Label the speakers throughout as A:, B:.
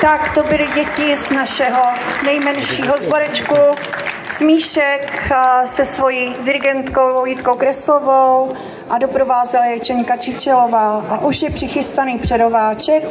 A: Tak to byly děti z našeho nejmenšího sborečku. Smíšek se svojí dirigentkou Jitkou Kreslovou a doprovázela je Čeňka Čičelová. A už je přichystaný předováček.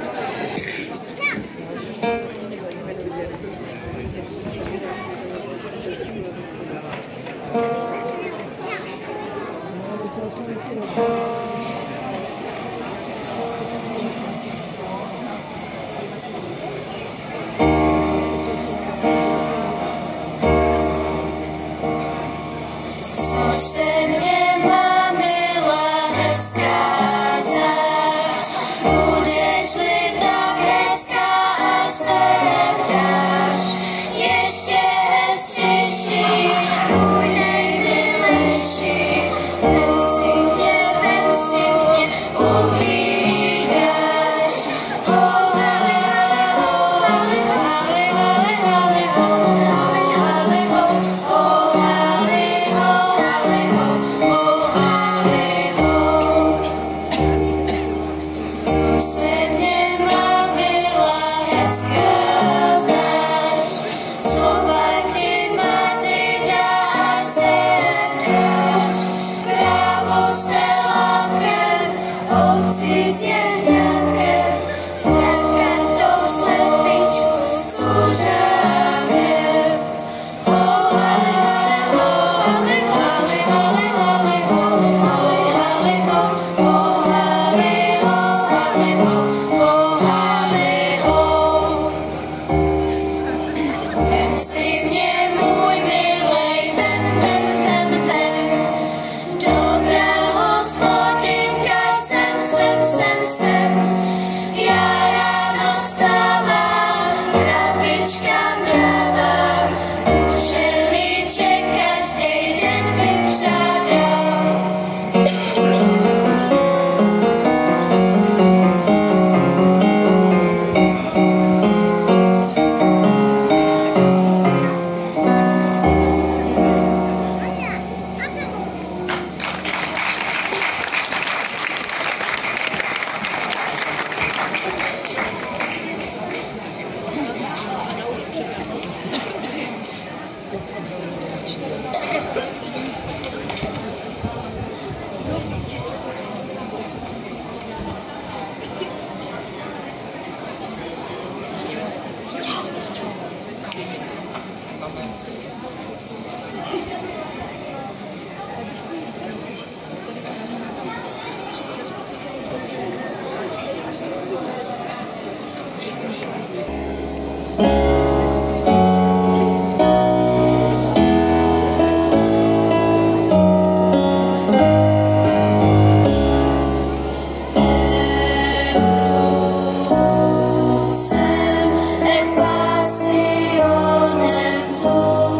B: Pasionem tuo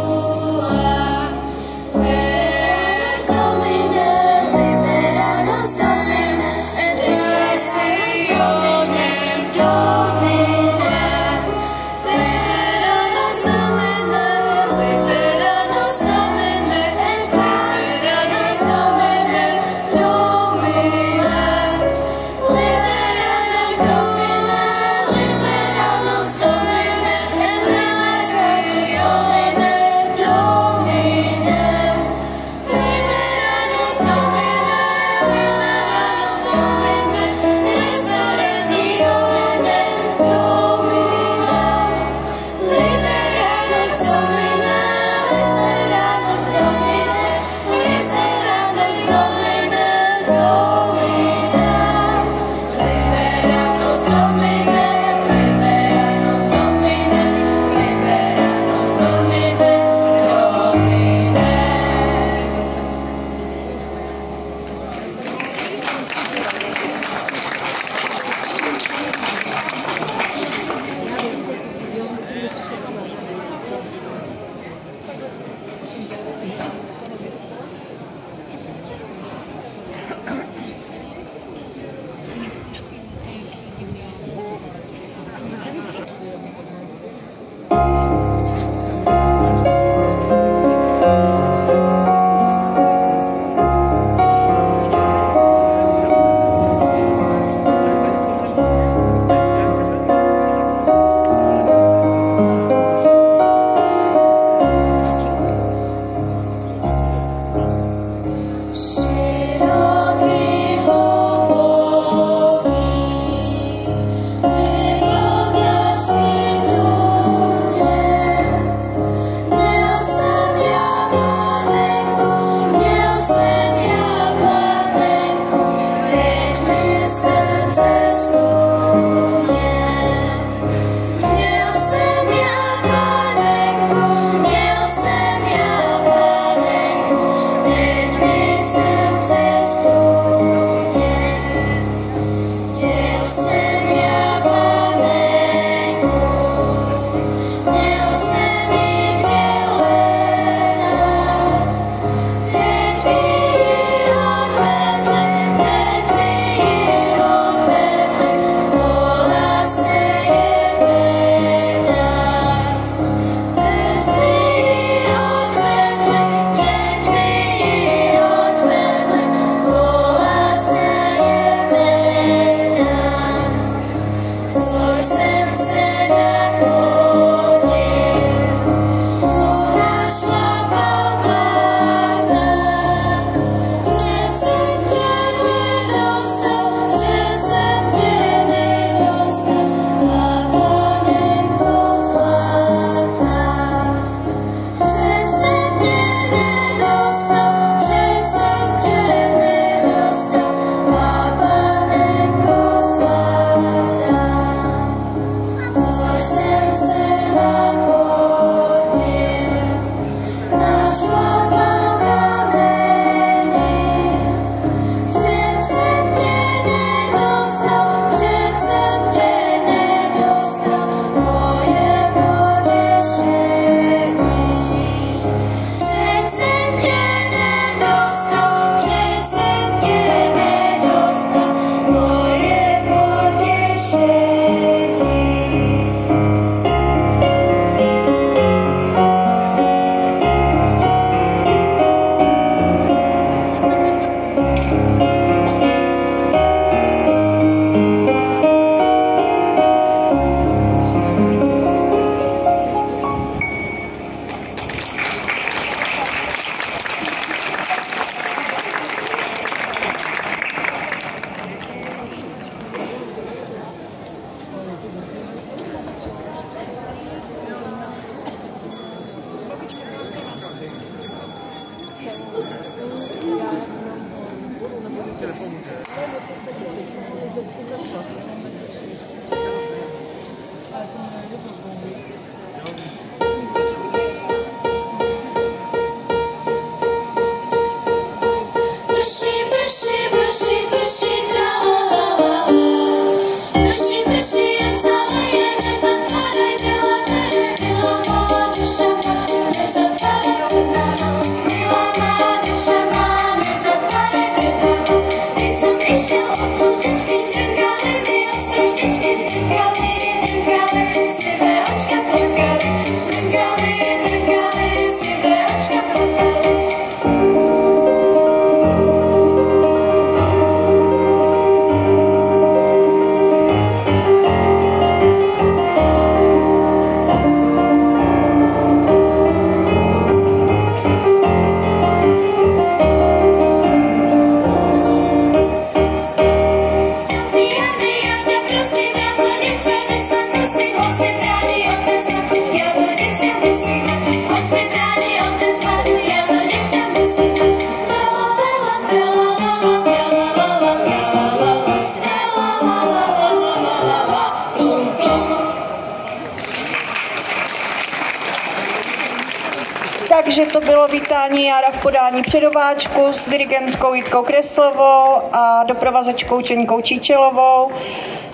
A: Takže to bylo vítání Jara v podání předováčku s dirigentkou Jitkou Kreslovou a doprovazačkou Čeňkou Číčelovou.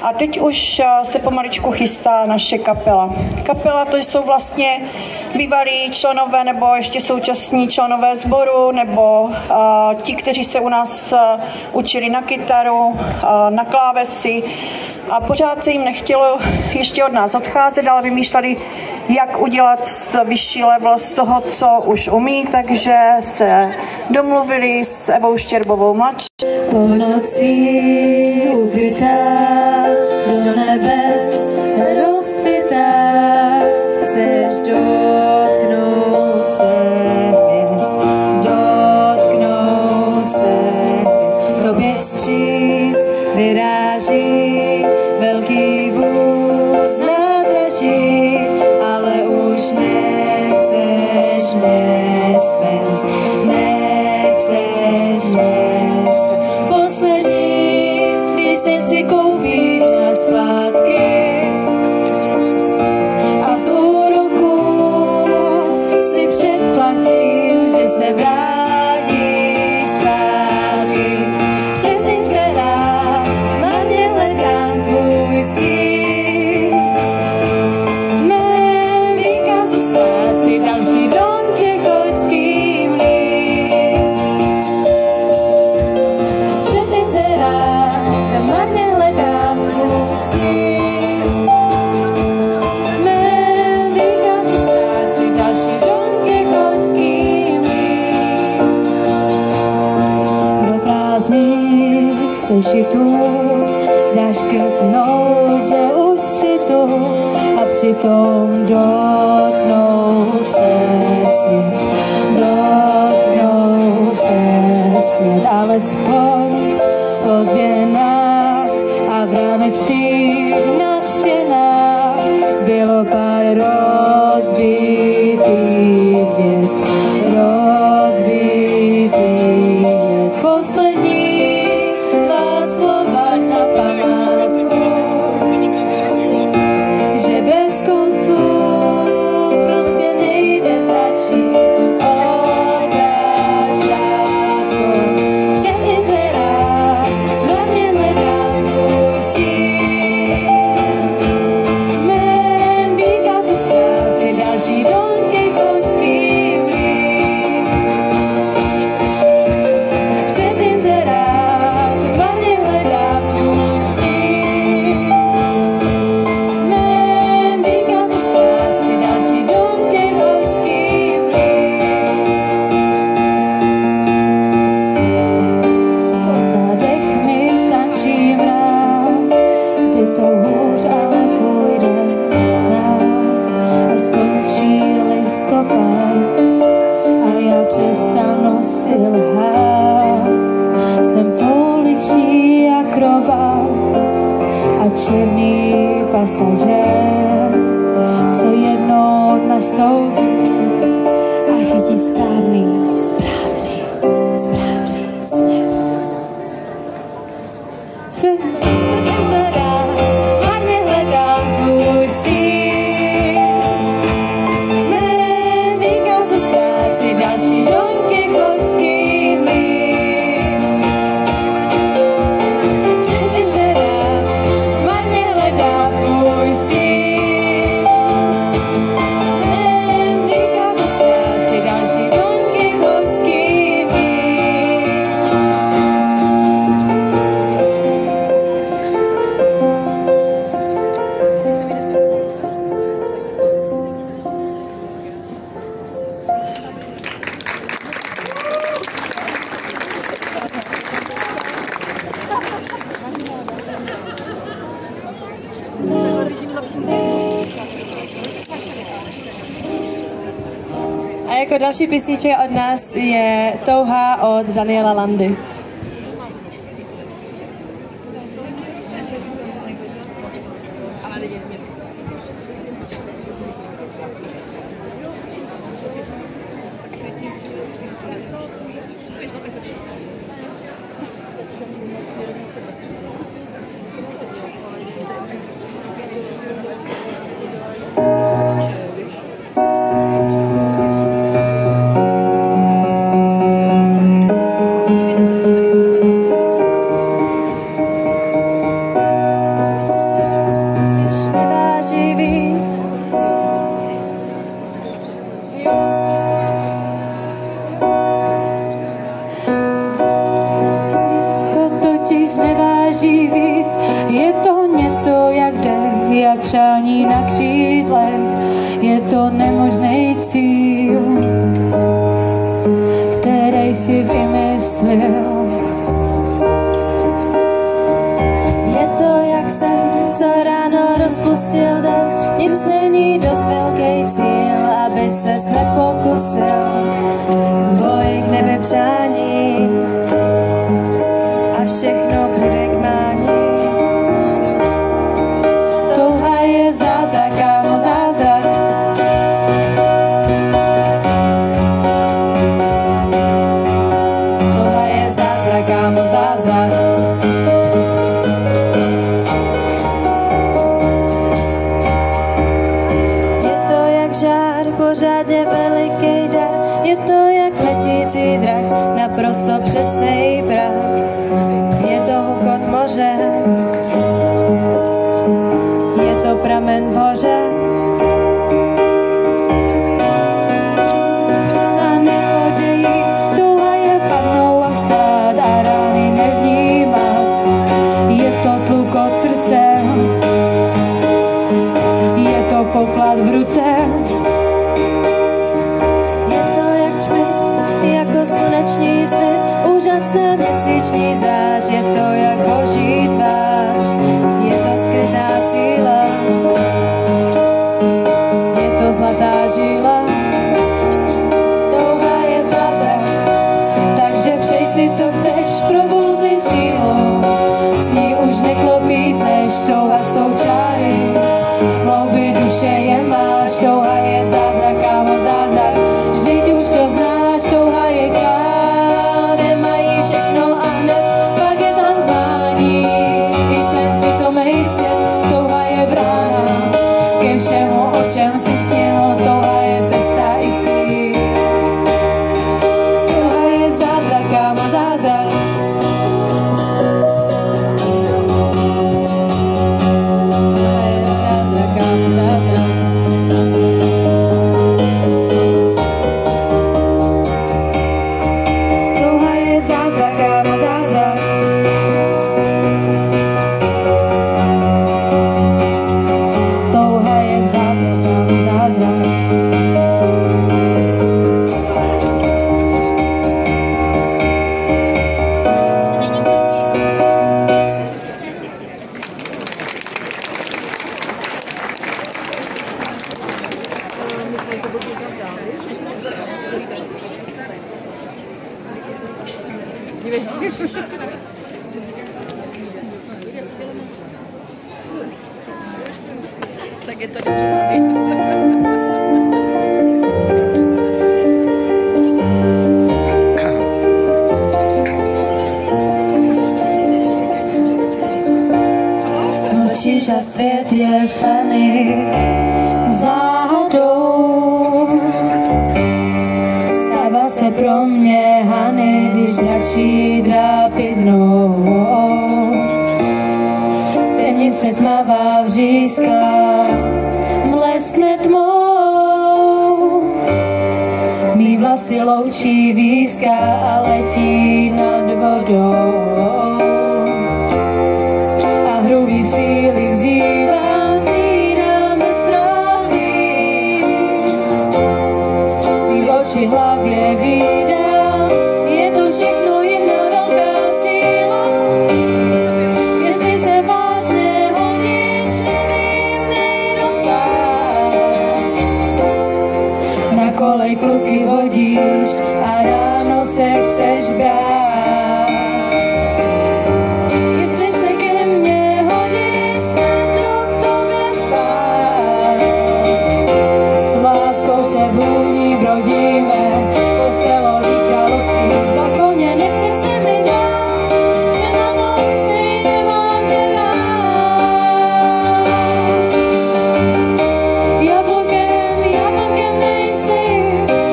A: A teď už se pomaličku chystá naše kapela. Kapela to jsou vlastně bývalí členové nebo ještě současní členové sboru nebo ti, kteří se u nás učili na kytaru, na klávesy a pořád se jim nechtělo ještě od nás odcházet, ale vymýšleli, jak udělat vyšší level z toho, co už umí, takže se domluvili s Evou Štěrbovou mladší.
B: Po noci ukrytá, do nebes rozpitá, chceš dotknout se hvězd, dotknout se hvězd. Proběh stříc vyráží velký vůz nádraží, ale už nechceš mě svést, nechceš mě svést. Poslední, když jsem si koupíš na splátky a z úroku si předplatím, že se vrátíš zpátky. Přes den celá marně hledám tvůj stín. Mé výkazu stát si další Don Quixotský mlýn. Přes den celá marně hledám tvůj stín. Mé výkazu stát si další Don Quixotský mlýn. Do prázdných sešitů zaškrtnout, že už si tu a přitom dotknout se svět, dotknout se svět, alespoň ozvěna a v rámecích na stěnách zbylo pár rozbitých vět, rozbitých vět. Poslední tvá slova na památku, že bez konců prostě nejde začít od začátku. Přes den celá hlavně hledám tvůj stín. V mém výkazu stát si další Don Quixotský mlýn. Přes den celá hlavně hledám tvůj stín. V mém výkazu stát si další Don Quixotský mlýn. Po zádech mi tančí mráz, kdy to hůř ale půjde s nás a skončí listopad a já přestanu si lhát. Jsem pouliční akrobat a černý pasažér, co jednou nastoupí a chytí správný směr. Přes den celá marně hledám tvůj stín. V mém výkazu stát si další Don Quixotský mlýn. Přes den celá marně hledám tvůj stín. V mém výkazu stát si další Don Quixotský mlýn. A jako další písnička od nás je Touha od Daniela Landy. Neváží víc, je to něco jak dech, jak přání na křídlech, je to nemožný cíl, který si vymyslel.
C: Je to jak sen, co ráno rozpustil den, nic není dost velký cíl, aby ses nepokusil, boj k nebe přání a všechno bude k mání.
B: Touha je zázrak, kámo, zázrak. Touha je zázrak, kámo, zázrak.
C: Je to jak žár, pořádně veliký dar, je to jak letící drak, naprosto přesnej prach. Je to hukot moře, je to pramen v hoře.
B: Na neoději touha je padnou a vstát a rány nevnímat. Je to tlukot srdce, je to poklad v ruce.
C: Je to jak čmy, jako sluneční svit, úžasná měsíční zář, je to jak boží tvář, je to skrytá síla, je to zlatá žila.
B: Touha je zázrak, takže přej si, co chceš, probouzej sílu. S ní už neklopítneš, touha jsou čáry, hlouby duše je máš. Touha je zázrak, kámo, zázrak, vždyť už to znáš. Touha je král, kde mají všechno a hned pak je tam mání. I ten pitomej svět, touha je brána ke všemu, o čem si sněl. Touha je cesta i cíl. Touha je zázrak, kámo, zázrak. Touha je zázrak, kámo, zázrak. Touha je zázrak, kámo, zázrak. Touha je zázrak, kámo, zázrak.
D: Tak je tady třeba.
B: Mlčíš a svět je fany záhadou. Stává se pro mě hany, když začí drápit dnou. Temnice tmavá vřízka mleskne tmou. Mý vlasy loučí výzka a letí nad vodou. A hrubý síly vzývám, stídám bezprávný. Tvý oči hlavě vídám, je to všechno jedna velká síla. Jestli se vážně hodíš, nevím, nejdu spát. Na kolej kluky vodíš a ráno se chceš brát.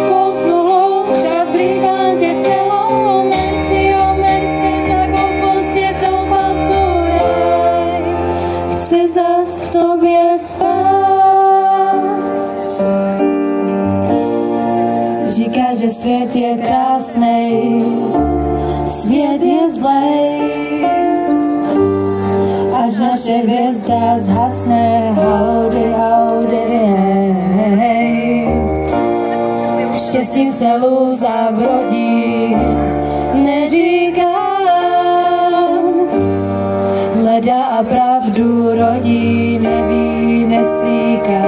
B: Kousnu hloub, čas rýbám tě celou, merci. Říká, že svět je krásnej, svět je zlej, až naše hvězda zhasne. Howdy, howdy, hej. Štěstím se lůza brodí, neříkám, hledá a pravdu rodí, neví, nesvíká.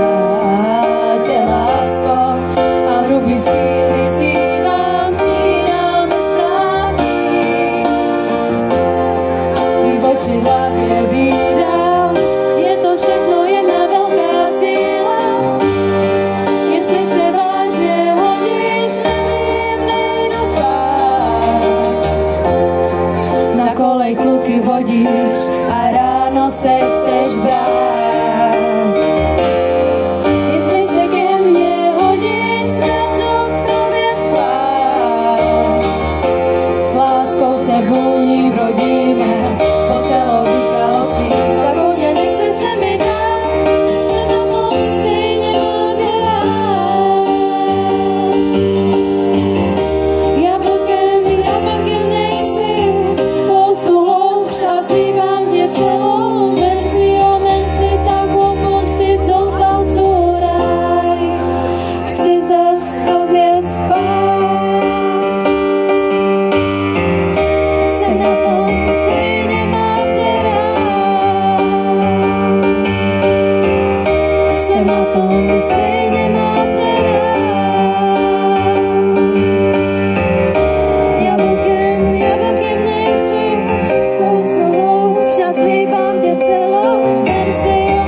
B: Tě lásko a hrubý síly sínám, sínám bezprávný. Ty oči hlavě vídám, je to všechno jedna velká síla. Jestli se vážně hodíš, nevím, nejdu spát. Na kolej kluky vodíš a ráno se chceš brát. Jestli se ke mně hodíš, snad jdu k tobě spát. S láskou se vůní brodíme, po celou vykalostí. Za koně nechce se mi dát, jsem na tom stejně nádherná. Jablkem nejsi, kousnu hloubš a slíbám tě celou. Merci, tak opustit zoufalců ráj. Chci zas v tobě spát. Jsem na tom stejně, mám tě rád. Jsem na tom stejně, mám tě rád. Jablkem nejsi, kousnu hloubš a slíbám tě celou.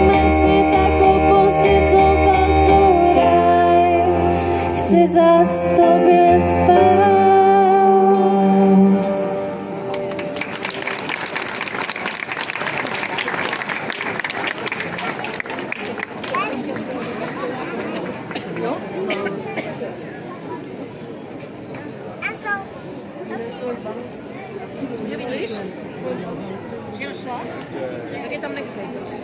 B: Merci, tak opustit zoufalců ráj. Chci zas v tobě spát.
D: Že vidíš? Že našla? Tak je tam nechej, prosím.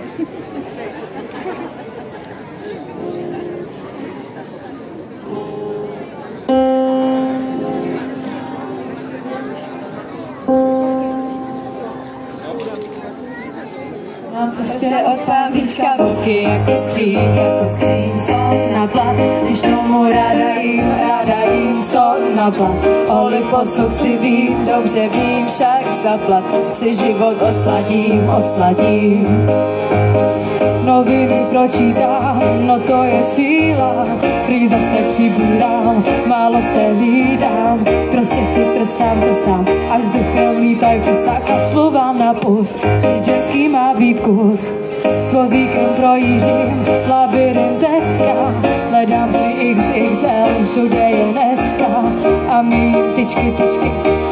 B: Prostě od pambička ruky jako skříň, co na plat. Když tomu ráda jim, co na plat. Oli posud si vím, dobře vím, však zaplat. Si život osladím. Noviny pročítám, no to je síla. Prý zase přibírám, málo se hlídám. Prostě si trsám, až vzduchem lítaj prsa. Kašlu vám na pust, teď ženský má být kus. S vozíkem projíždím labirint deska. Hledám si XXL, všude je dneska. A mým tyčky,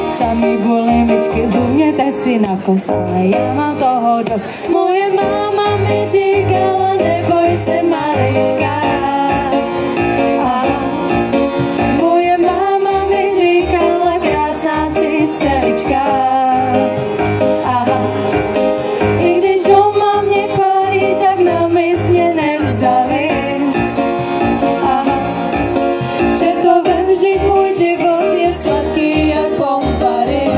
B: sami bulimičky. Zumněte si na kost, ale já mám toho dost. Moje máma mi říkala, neboj se malička. Moje máma mi říkala, krásná si celička. I když doma mě chválí, tak na mysl mě nevzali. Čertovem žít, můj život je sladký jak pompary.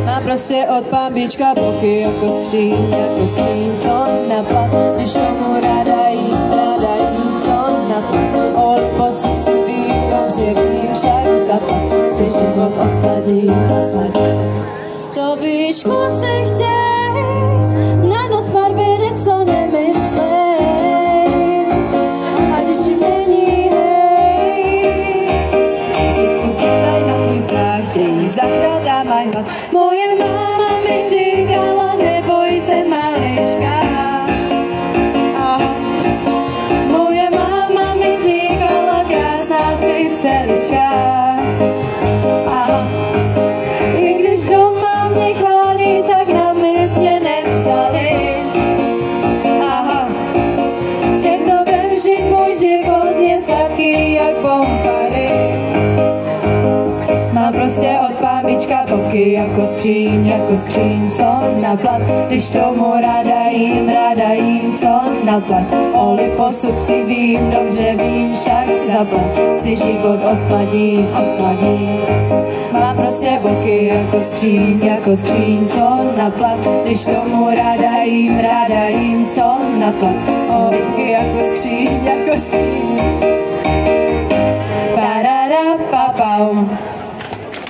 B: Má prostě od pambička boky jako skříň, co na plat. Když tomu ráda jím, co na plat. Oli posud si vím, dobře vím, však zaplat. Si život osladí. To víš, moc se chtěj, na noc barviny, co nemyslej. A když jim není hej, si chytaj na tvůj práh, chtějí zahřát a mají hlad. Moje máma mi říkala, neboj se malička. Moje máma mi říkala, krásná si celička. I když doma mě chválí, tak na mysl mě nevzali. Čertovem žít, můj život je sladký jak pompary. Mám prostě od pambička hudebníčka boky jako skříň, co na plat, když tomu ráda jím, co na plat. Oli posud si vím, dobře vím, však zaplat, si život osladím. Má prostě boky jako skříň, co na plat, když tomu ráda jím, co na plat. Boky jako skříň. Parara, papau.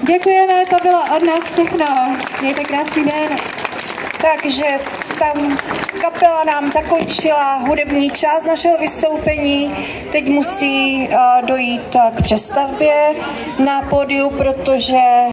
E: Děkujeme, to bylo od nás všechno. Mějte krásný den.
A: Takže tam kapela nám zakončila hudební část našeho vystoupení. Teď musí dojít k přestavbě na pódiu, protože